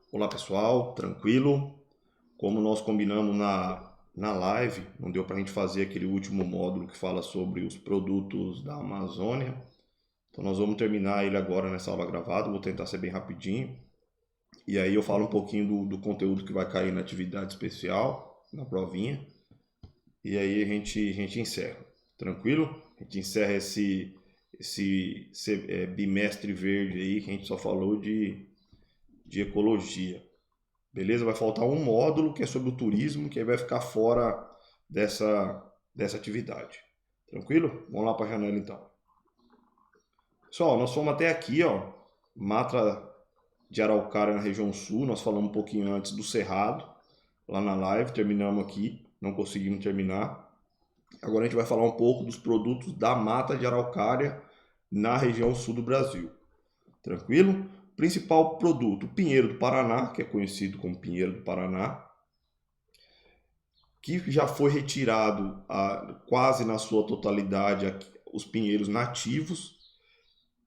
Olá pessoal, tranquilo? Como nós combinamos na live, não deu para a gente fazer aquele último módulo que fala sobre os produtos da Amazônia. Então nós vamos terminar ele agora nessa aula gravada, vou tentar ser bem rapidinho. E aí eu falo um pouquinho do conteúdo que vai cair na atividade especial, na provinha. E aí a gente encerra, tranquilo? A gente encerra esse bimestre verde aí, que a gente só falou de ecologia. Beleza? Vai faltar um módulo que é sobre o turismo, que aí vai ficar fora dessa atividade. Tranquilo? Vamos lá para a janela então. Pessoal, nós fomos até aqui, ó, Mata de Araucária na região sul. Nós falamos um pouquinho antes do Cerrado, lá na live. Terminamos aqui, não conseguimos terminar. Agora a gente vai falar um pouco dos produtos da Mata de Araucária na região sul do Brasil. Tranquilo? Principal produto, pinheiro do Paraná, que é conhecido como pinheiro do Paraná, que já foi retirado quase na sua totalidade os pinheiros nativos.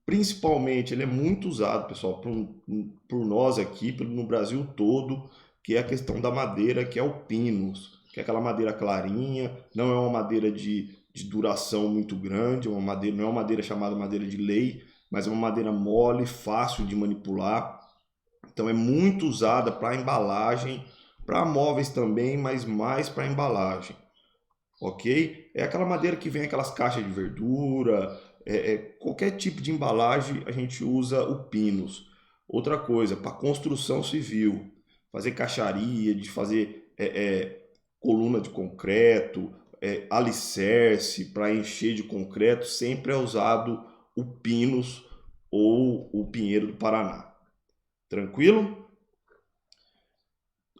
Principalmente, ele é muito usado, pessoal, por nós aqui, no Brasil todo, que é a questão da madeira, que é o pinus, que é aquela madeira clarinha, não é uma madeira de duração muito grande, não é uma madeira chamada madeira de lei, mas é uma madeira mole, fácil de manipular. Então é muito usada para embalagem, para móveis também, mas mais para embalagem, ok? É aquela madeira que vem aquelas caixas de verdura, qualquer tipo de embalagem a gente usa o pinus. Outra coisa, para construção civil, fazer caixaria, de fazer coluna de concreto, alicerce para encher de concreto, sempre é usado o pinus ou o pinheiro do Paraná. Tranquilo?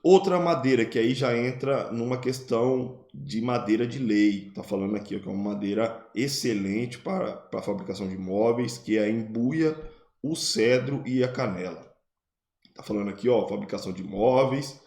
Outra madeira que aí já entra numa questão de madeira de lei. Está falando aqui que é uma madeira excelente para a fabricação de móveis, que é a embuia, o cedro e a canela. Está falando aqui, ó, fabricação de móveis.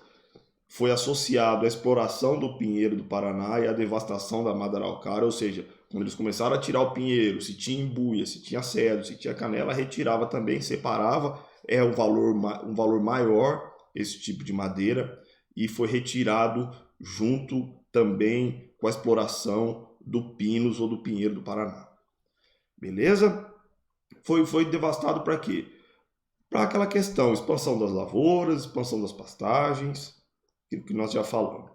Foi associado à exploração do pinheiro do Paraná e à devastação da Mata Araucária, ou seja, quando eles começaram a tirar o pinheiro, se tinha embuia, se tinha cedro, se tinha canela, retirava também, separava, é um valor maior esse tipo de madeira, e foi retirado junto também com a exploração do pinus ou do pinheiro do Paraná. Beleza? Foi devastado para quê? Para aquela questão, expansão das lavouras, expansão das pastagens, aquilo que nós já falamos.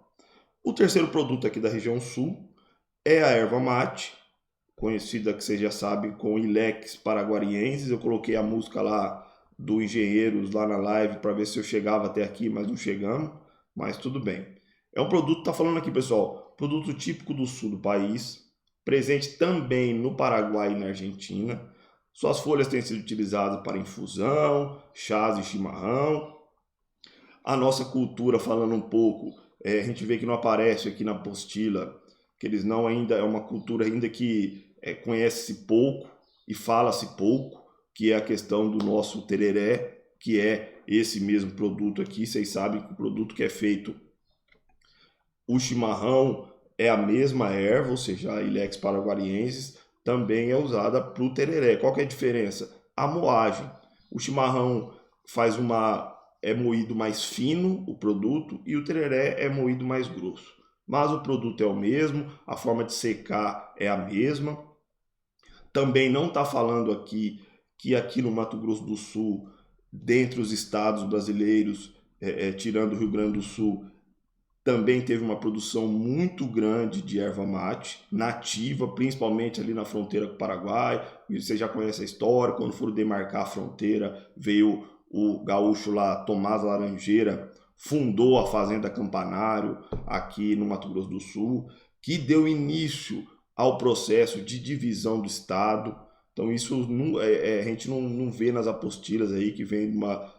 O terceiro produto aqui da região sul é a erva mate, conhecida, que vocês já sabem, com Ilex paraguariensis. Eu coloquei a música lá do Engenheiros lá na live para ver se eu chegava até aqui, mas não chegamos, mas tudo bem. É um produto, tá falando aqui, pessoal, produto típico do sul do país, presente também no Paraguai e na Argentina. Suas folhas têm sido utilizadas para infusão, chás e chimarrão. A nossa cultura, falando um pouco, a gente vê que não aparece aqui na apostila, que eles não ainda, é uma cultura ainda que conhece-se pouco e fala-se pouco, que é a questão do nosso tereré, que é esse mesmo produto aqui. Vocês sabem que o produto que é feito, o chimarrão, é a mesma erva, ou seja, a Ilex paraguariensis, também é usada para o tereré. Qual que é a diferença? A moagem. O chimarrão é moído mais fino, o produto, e o tereré é moído mais grosso. Mas o produto é o mesmo, a forma de secar é a mesma. Também não está falando aqui que aqui no Mato Grosso do Sul, dentre os estados brasileiros, tirando o Rio Grande do Sul, também teve uma produção muito grande de erva mate nativa, principalmente ali na fronteira com o Paraguai. E você já conhece a história, quando foram demarcar a fronteira, veio o gaúcho lá, Tomás Laranjeira, fundou a Fazenda Campanário aqui no Mato Grosso do Sul, que deu início ao processo de divisão do estado. Então isso a gente não vê nas apostilas aí, que vem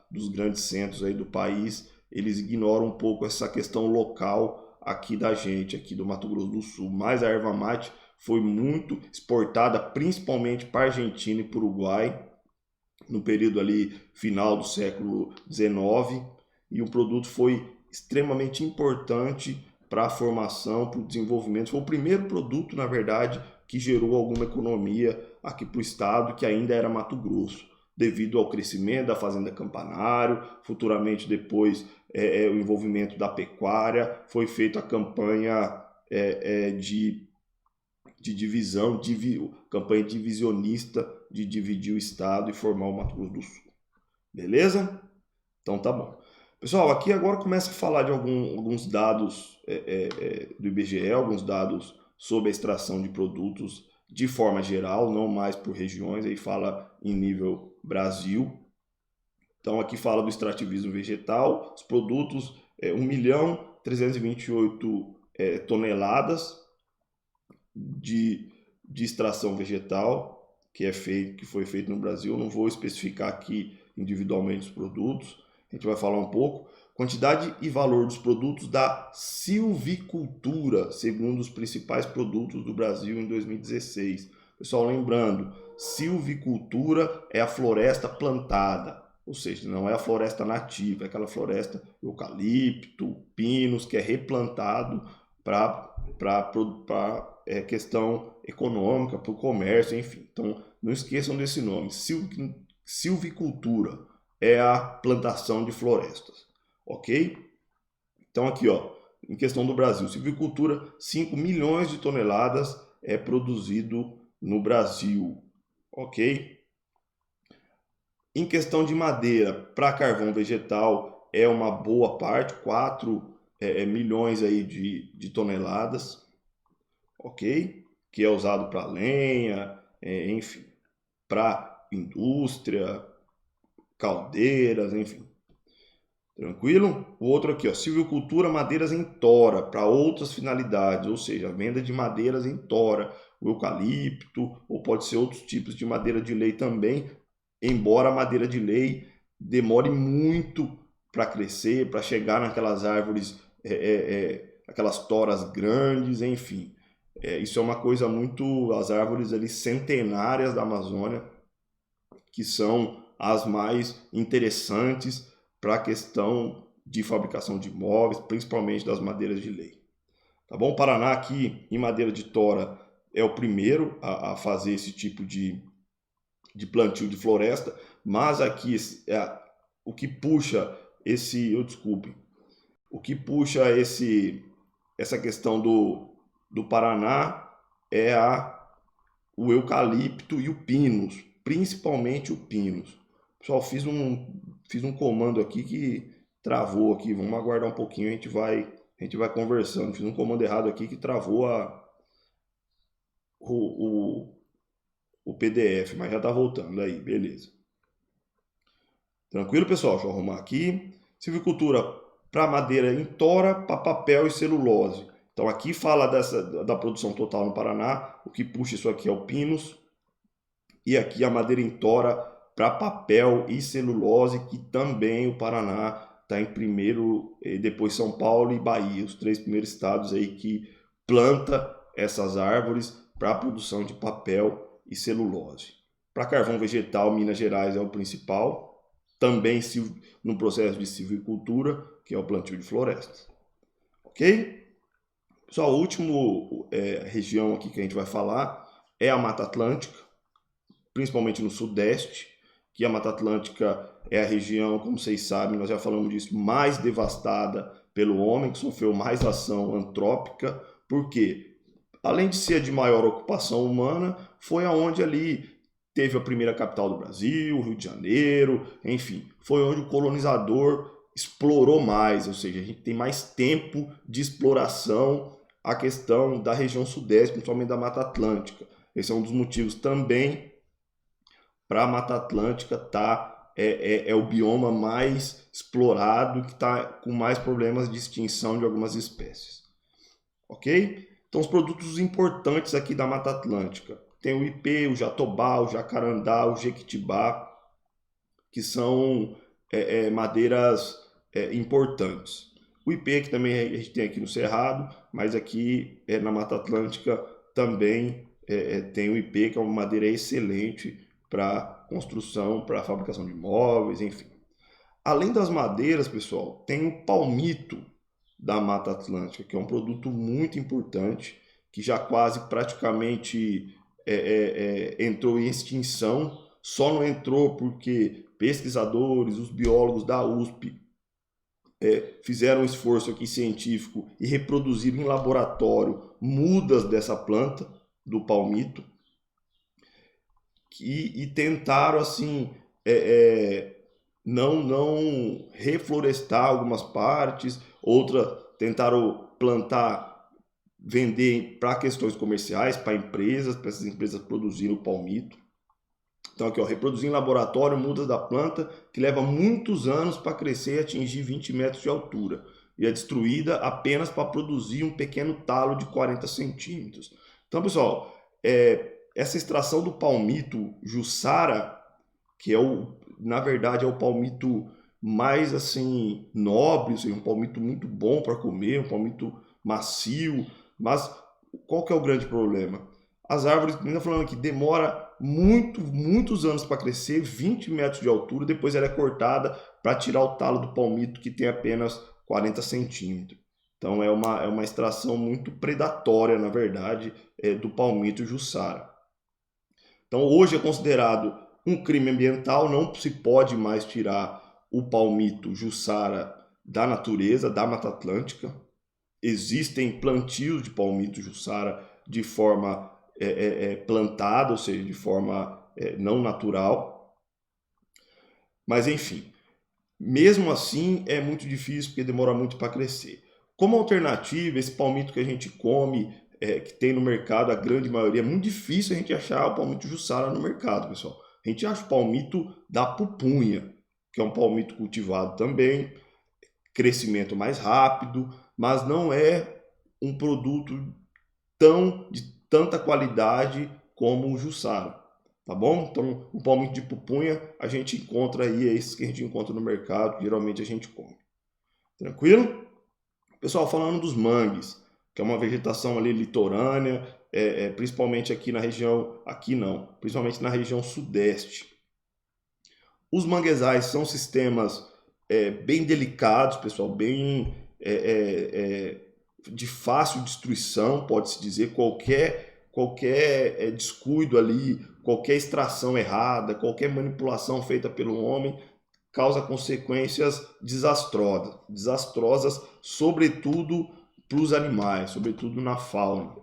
dos grandes centros aí do país. Eles ignoram um pouco essa questão local aqui da gente, aqui do Mato Grosso do Sul. Mas a erva mate foi muito exportada, principalmente para a Argentina e para o Uruguai, no período ali final do século XIX, e o produto foi extremamente importante para a formação, para o desenvolvimento. Foi o primeiro produto, na verdade, que gerou alguma economia aqui para o estado, que ainda era Mato Grosso. devido ao crescimento da fazenda Campanário, futuramente depois o envolvimento da pecuária, foi feita a campanha de divisão, campanha divisionista de dividir o estado e formar o Mato Grosso do Sul. Beleza? Então tá bom. Pessoal, aqui agora começa a falar de alguns dados do IBGE, alguns dados sobre a extração de produtos de forma geral, não mais por regiões, aí fala em nível Brasil. Então aqui fala do extrativismo vegetal, os produtos 1.328 toneladas de extração vegetal que foi feito no Brasil. Eu não vou especificar aqui individualmente os produtos, a gente vai falar um pouco. Quantidade e valor dos produtos da silvicultura, segundo os principais produtos do Brasil em 2016. Pessoal, lembrando, silvicultura é a floresta plantada, ou seja, não é a floresta nativa, é aquela floresta eucalipto, pinos, que é replantado para questão econômica, para o comércio, enfim. Então, não esqueçam desse nome, silvicultura é a plantação de florestas, ok? Então aqui, ó, em questão do Brasil, silvicultura, 5 milhões de toneladas é produzido no Brasil, ok? Em questão de madeira, para carvão vegetal, é uma boa parte, 4 milhões aí de toneladas, ok? Que é usado para lenha, enfim, para indústria, caldeiras, enfim. Tranquilo? O outro aqui, ó, silvicultura, madeiras em tora, para outras finalidades, ou seja, a venda de madeiras em tora, o eucalipto, ou pode ser outros tipos de madeira de lei também, embora a madeira de lei demore muito para crescer, para chegar naquelas árvores, aquelas toras grandes, enfim. Isso é uma coisa muito, as árvores ali centenárias da Amazônia, que são as mais interessantes para a questão de fabricação de móveis, principalmente das madeiras de lei. Tá bom? O Paraná aqui, em madeira de tora, é o primeiro a fazer esse tipo de plantio de floresta, mas aqui o que puxa essa questão do Paraná é o eucalipto e o pinus, principalmente o pinus. Pessoal, fiz um comando aqui que travou aqui. Vamos aguardar um pouquinho, a gente vai conversando. Fiz um comando errado aqui que travou o PDF, mas já tá voltando aí, beleza. Tranquilo, pessoal? Deixa eu arrumar aqui. Silvicultura para madeira em tora, para papel e celulose. Então aqui fala da produção total no Paraná. O que puxa isso aqui é o pinus. E aqui a madeira em tora para papel e celulose, que também o Paraná está em primeiro, depois São Paulo e Bahia, os 3 primeiros estados aí que planta essas árvores para a produção de papel e celulose. Para carvão vegetal, Minas Gerais é o principal, também no processo de silvicultura, que é o plantio de florestas. Ok? Pessoal, a última região aqui que a gente vai falar é a Mata Atlântica, principalmente no Sudeste, que a Mata Atlântica é a região, como vocês sabem, nós já falamos disso, mais devastada pelo homem, que sofreu mais ação antrópica. Por quê? Além de ser de maior ocupação humana, foi aonde ali teve a primeira capital do Brasil, Rio de Janeiro, enfim, foi onde o colonizador explorou mais, ou seja, a gente tem mais tempo de exploração a questão da região Sudeste, principalmente da Mata Atlântica. Esse é um dos motivos também para a Mata Atlântica é o bioma mais explorado, que está com mais problemas de extinção de algumas espécies. Ok? Então, os produtos importantes aqui da Mata Atlântica. Tem o ipê, o jatobá, o jacarandá, o jequitibá, que são madeiras importantes. O ipê, que também a gente tem aqui no Cerrado, mas aqui na Mata Atlântica também tem o ipê, que é uma madeira excelente para construção, para fabricação de móveis, enfim. Além das madeiras, pessoal, tem o palmito da Mata Atlântica, que é um produto muito importante, que já quase praticamente entrou em extinção só não entrou porque pesquisadores, os biólogos da USP fizeram um esforço aqui científico e reproduziram em laboratório mudas dessa planta, do palmito, e tentaram assim não reflorestar algumas partes, outras tentaram plantar, vender para questões comerciais, para empresas, para essas empresas produzirem o palmito. Então aqui, ó, reproduzir em laboratório mudas da planta que leva muitos anos para crescer e atingir 20 metros de altura e é destruída apenas para produzir um pequeno talo de 40 centímetros. Então, pessoal, essa extração do palmito Jussara, que na verdade é o palmito mais assim nobre, ou seja, um palmito muito bom para comer, um palmito macio, mas qual que é o grande problema? As árvores, ainda falando aqui, demora muitos anos para crescer, 20 metros de altura, depois ela é cortada para tirar o talo do palmito que tem apenas 40 centímetros. Então é uma extração muito predatória, na verdade, do palmito Jussara. Então hoje é considerado um crime ambiental, não se pode mais tirar o palmito Jussara da natureza, da Mata Atlântica. Existem plantios de palmito Jussara de forma plantada, ou seja, de forma não natural. Mas enfim, mesmo assim é muito difícil porque demora muito para crescer. Como alternativa, esse palmito que a gente come, que tem no mercado, a grande maioria, é muito difícil a gente achar o palmito Jussara no mercado, pessoal. A gente acha o palmito da pupunha, que é um palmito cultivado também, crescimento mais rápido, mas não é um produto de tanta qualidade como o Jussara, tá bom? Então, o palmito de pupunha a gente encontra aí, é esses que a gente encontra no mercado, geralmente a gente come. Tranquilo? Pessoal, falando dos mangues, que é uma vegetação ali litorânea, principalmente aqui na região, principalmente na região sudeste. Os manguezais são sistemas bem delicados, pessoal, bem de fácil destruição, pode-se dizer, qualquer descuido ali, qualquer extração errada, qualquer manipulação feita pelo homem causa consequências desastrosas, sobretudo para os animais, sobretudo na fauna.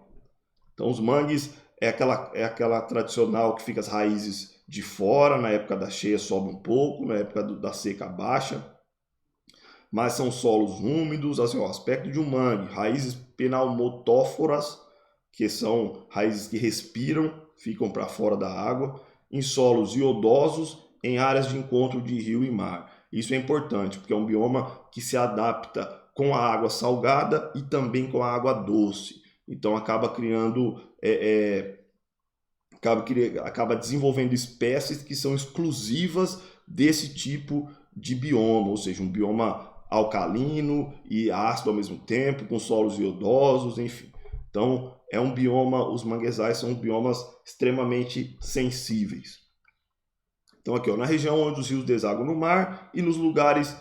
Então os mangues é aquela tradicional que fica as raízes de fora, na época da cheia sobe um pouco, na época da seca baixa, mas são solos úmidos, assim, o aspecto de um mangue, raízes pneumotóforas, que são raízes que respiram, ficam para fora da água, em solos iodosos, em áreas de encontro de rio e mar. Isso é importante, porque é um bioma que se adapta com a água salgada e também com a água doce. Então acaba criando, acaba desenvolvendo espécies que são exclusivas desse tipo de bioma, ou seja, um bioma alcalino e ácido ao mesmo tempo, com solos iodosos, enfim. Então é um bioma, os manguezais são biomas extremamente sensíveis. Então aqui, ó, na região onde os rios desaguam no mar e nos lugares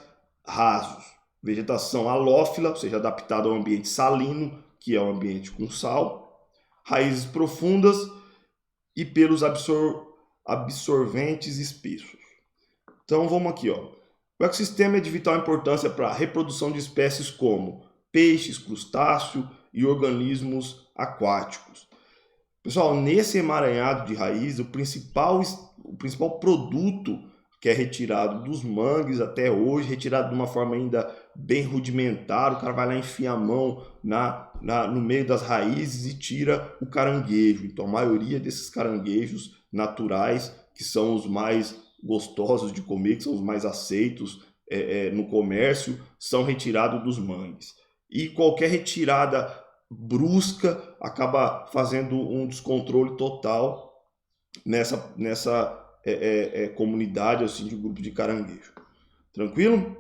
rasos. Vegetação halófila, ou seja, adaptada ao ambiente salino, que é um ambiente com sal. Raízes profundas e pelos absorventes espessos. Então vamos aqui, ó. O ecossistema é de vital importância para a reprodução de espécies como peixes, crustáceos e organismos aquáticos. Pessoal, nesse emaranhado de raiz, o principal produto que é retirado dos mangues até hoje, retirado de uma forma ainda bem rudimentar, o cara vai lá e enfia a mão no meio das raízes e tira o caranguejo. Então a maioria desses caranguejos naturais, que são os mais gostosos de comer, que são os mais aceitos no comércio, são retirados dos mangues. E qualquer retirada brusca acaba fazendo um descontrole total nessa comunidade, assim, de grupo de caranguejo. Tranquilo?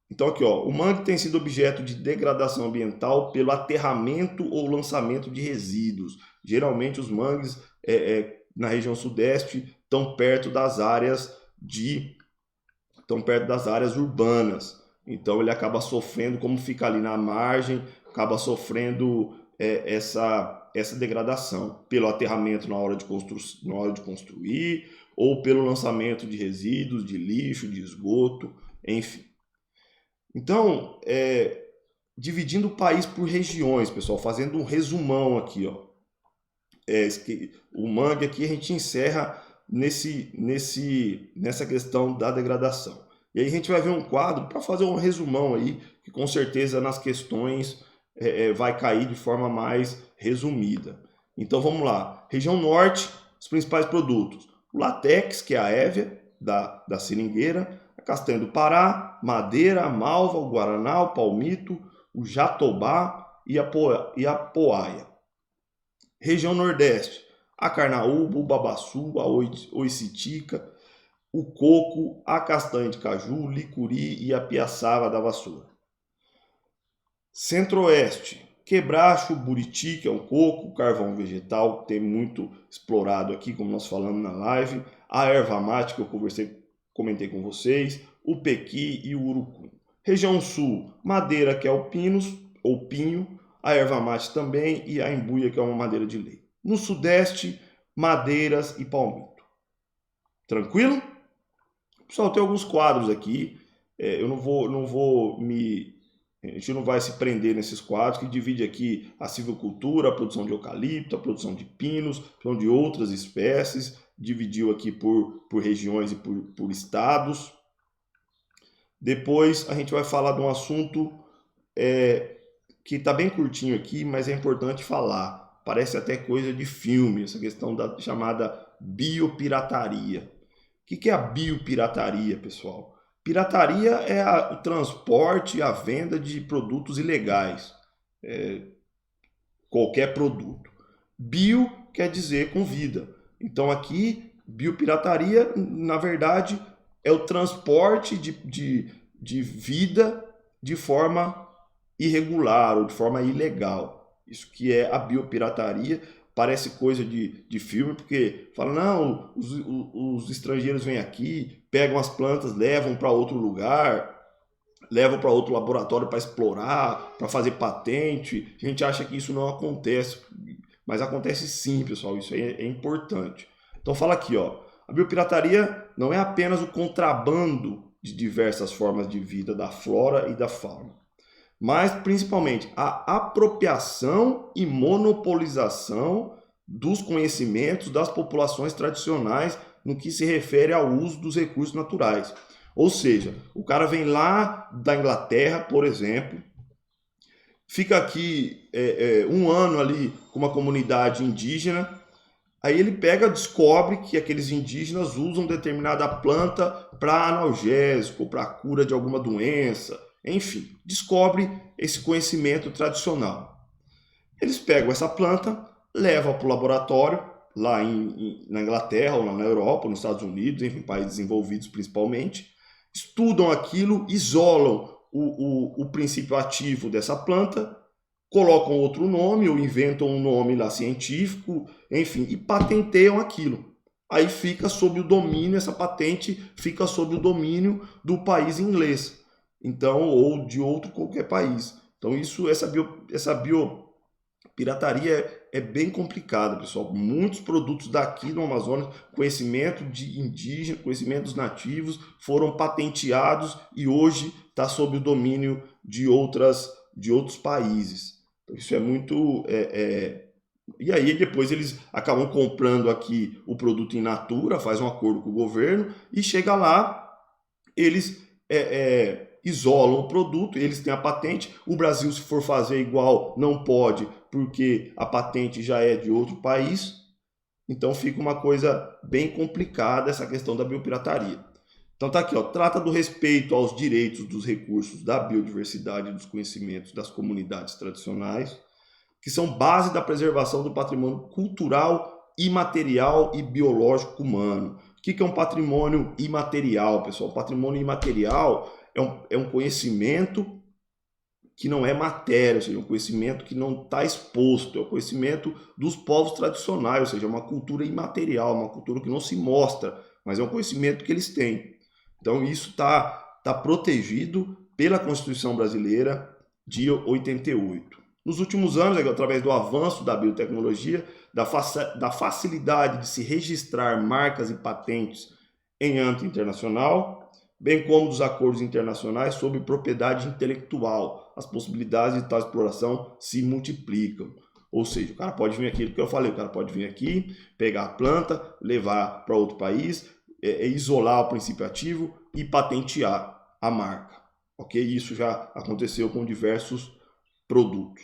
Então aqui, ó, o mangue tem sido objeto de degradação ambiental pelo aterramento ou lançamento de resíduos. Geralmente os mangues na região sudeste estão perto das áreas urbanas. Então ele acaba sofrendo, como fica ali na margem, acaba sofrendo essa degradação, pelo aterramento na hora de construir, ou pelo lançamento de resíduos, de lixo, de esgoto, enfim. Então, dividindo o país por regiões, pessoal, fazendo um resumão aqui, ó. O mangue aqui a gente encerra nessa questão da degradação. E aí a gente vai ver um quadro para fazer um resumão aí, que com certeza nas questões vai cair de forma mais resumida. Então vamos lá. Região norte, os principais produtos. O latex, que é a hévia da seringueira, a castanha do Pará, madeira, a malva, o guaraná, o palmito, o jatobá e a poaia. Região nordeste, a carnaúba, o babaçu, a oicitica, o coco, a castanha de caju, o licuri e a piaçava da vassoura. Centro-oeste, quebracho, buriti, que é um coco, carvão vegetal, tem muito explorado aqui, como nós falamos na live, a erva mate, que eu comentei com vocês, o pequi e o urucum. Região sul, madeira, que é o pinus, ou pinho, a erva mate também e a embuia, que é uma madeira de lei. No sudeste, madeiras e palmito. Tranquilo? Pessoal, tem alguns quadros aqui, eu não vou a gente não vai se prender nesses quadros, que divide aqui a silvicultura, a produção de eucalipto, a produção de pinos, a produção de outras espécies, dividiu aqui por regiões e por estados. Depois a gente vai falar de um assunto que está bem curtinho aqui, mas é importante falar. Parece até coisa de filme, essa questão da chamada biopirataria. O que é a biopirataria, pessoal? Pirataria é o transporte e a venda de produtos ilegais. Qualquer produto. Bio quer dizer com vida. Então aqui, biopirataria, na verdade, é o transporte de vida de forma irregular ou de forma ilegal. Isso que é a biopirataria. Parece coisa de filme, porque fala, não, os estrangeiros vêm aqui, pegam as plantas, levam para outro lugar, levam para outro laboratório para explorar, para fazer patente. A gente acha que isso não acontece, mas acontece sim, pessoal, isso aí é importante. Então fala aqui, ó, a biopirataria não é apenas o contrabando de diversas formas de vida da flora e da fauna, mas principalmente a apropriação e monopolização dos conhecimentos das populações tradicionais no que se refere ao uso dos recursos naturais. Ou seja, o cara vem lá da Inglaterra, por exemplo, fica aqui um ano ali com uma comunidade indígena, aí ele descobre que aqueles indígenas usam determinada planta para analgésico, para cura de alguma doença. Enfim, descobre esse conhecimento tradicional. Eles pegam essa planta, levam para o laboratório, lá na Inglaterra, ou lá na Europa, ou nos Estados Unidos, enfim, países desenvolvidos principalmente, estudam aquilo, isolam o princípio ativo dessa planta, colocam outro nome, ou inventam um nome lá científico, enfim, e patenteiam aquilo. Aí fica sob o domínio, essa patente fica sob o domínio do país inglês. Então, ou de outro qualquer país. Então, essa biopirataria é bem complicada, pessoal. Muitos produtos daqui no Amazonas, conhecimento de indígenas, conhecimentos nativos, foram patenteados e hoje está sob o domínio de outros países. Então, isso é muito... E aí depois eles acabam comprando aqui o produto in natura, faz um acordo com o governo e chega lá, eles... isolam o produto, eles têm a patente. O Brasil, se for fazer igual, não pode, porque a patente já é de outro país. Então fica uma coisa bem complicada essa questão da biopirataria. Então tá aqui, ó, trata do respeito aos direitos dos recursos da biodiversidade e dos conhecimentos das comunidades tradicionais, que são base da preservação do patrimônio cultural, imaterial e biológico humano. O que é um patrimônio imaterial, pessoal? O patrimônio imaterial é um conhecimento que não é matéria, ou seja, um conhecimento que não está exposto, é o conhecimento dos povos tradicionais, ou seja, é uma cultura imaterial, uma cultura que não se mostra, mas é um conhecimento que eles têm. Então isso está protegido pela Constituição Brasileira de 88. Nos últimos anos, através do avanço da biotecnologia, da facilidade de se registrar marcas e patentes em âmbito internacional, bem como dos acordos internacionais sobre propriedade intelectual, as possibilidades de tal exploração se multiplicam. Ou seja, o cara pode vir aqui, do que eu falei, o cara pode vir aqui, pegar a planta, levar para outro país, isolar o princípio ativo e patentear a marca. Ok? Isso já aconteceu com diversos produtos.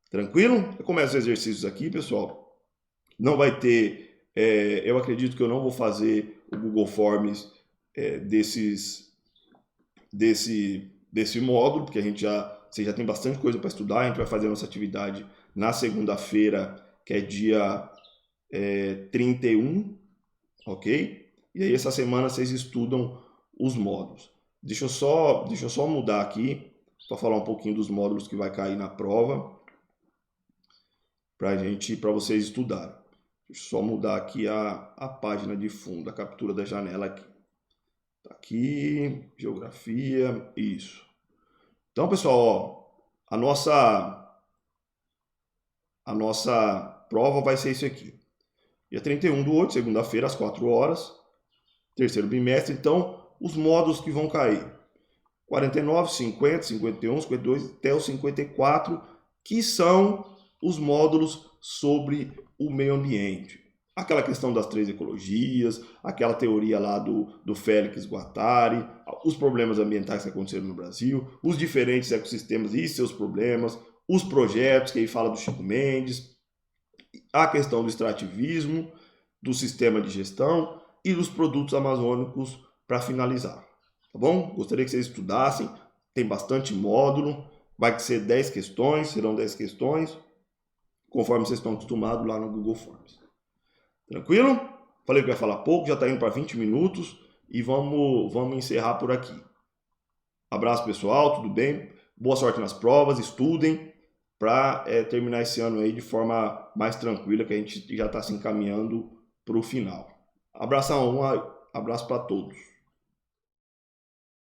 Tranquilo? Eu começo os exercícios aqui, pessoal. Não vai ter... eu acredito que eu não vou fazer o Google Forms desse módulo, porque você já tem bastante coisa para estudar. A gente vai fazer a nossa atividade na segunda-feira, que é dia 31, ok? E aí essa semana vocês estudam os módulos. Deixa eu só mudar aqui, para falar um pouquinho dos módulos que vai cair na prova, para vocês estudarem. Deixa eu só mudar aqui a página de fundo, a captura da janela aqui. Tá aqui, geografia, isso. Então, pessoal, ó, a nossa prova vai ser isso aqui. Dia 31/8, segunda-feira, às 4 horas, terceiro bimestre. Então, os módulos que vão cair: 49, 50, 51, 52 até o 54, que são os módulos sobre o meio ambiente. Aquela questão das 3 ecologias, aquela teoria lá do Félix Guattari, os problemas ambientais que aconteceram no Brasil, os diferentes ecossistemas e seus problemas, os projetos, que aí fala do Chico Mendes, a questão do extrativismo, do sistema de gestão e dos produtos amazônicos para finalizar. Tá bom? Gostaria que vocês estudassem, tem bastante módulo, vai ser 10 questões, serão 10 questões, conforme vocês estão acostumados lá no Google Forms. Tranquilo? Falei que ia falar pouco, já está indo para 20 minutos e vamos encerrar por aqui. Abraço, pessoal, tudo bem? Boa sorte nas provas, estudem para terminar esse ano aí de forma mais tranquila, que a gente já está se encaminhando para o final. Abração, abraço para todos.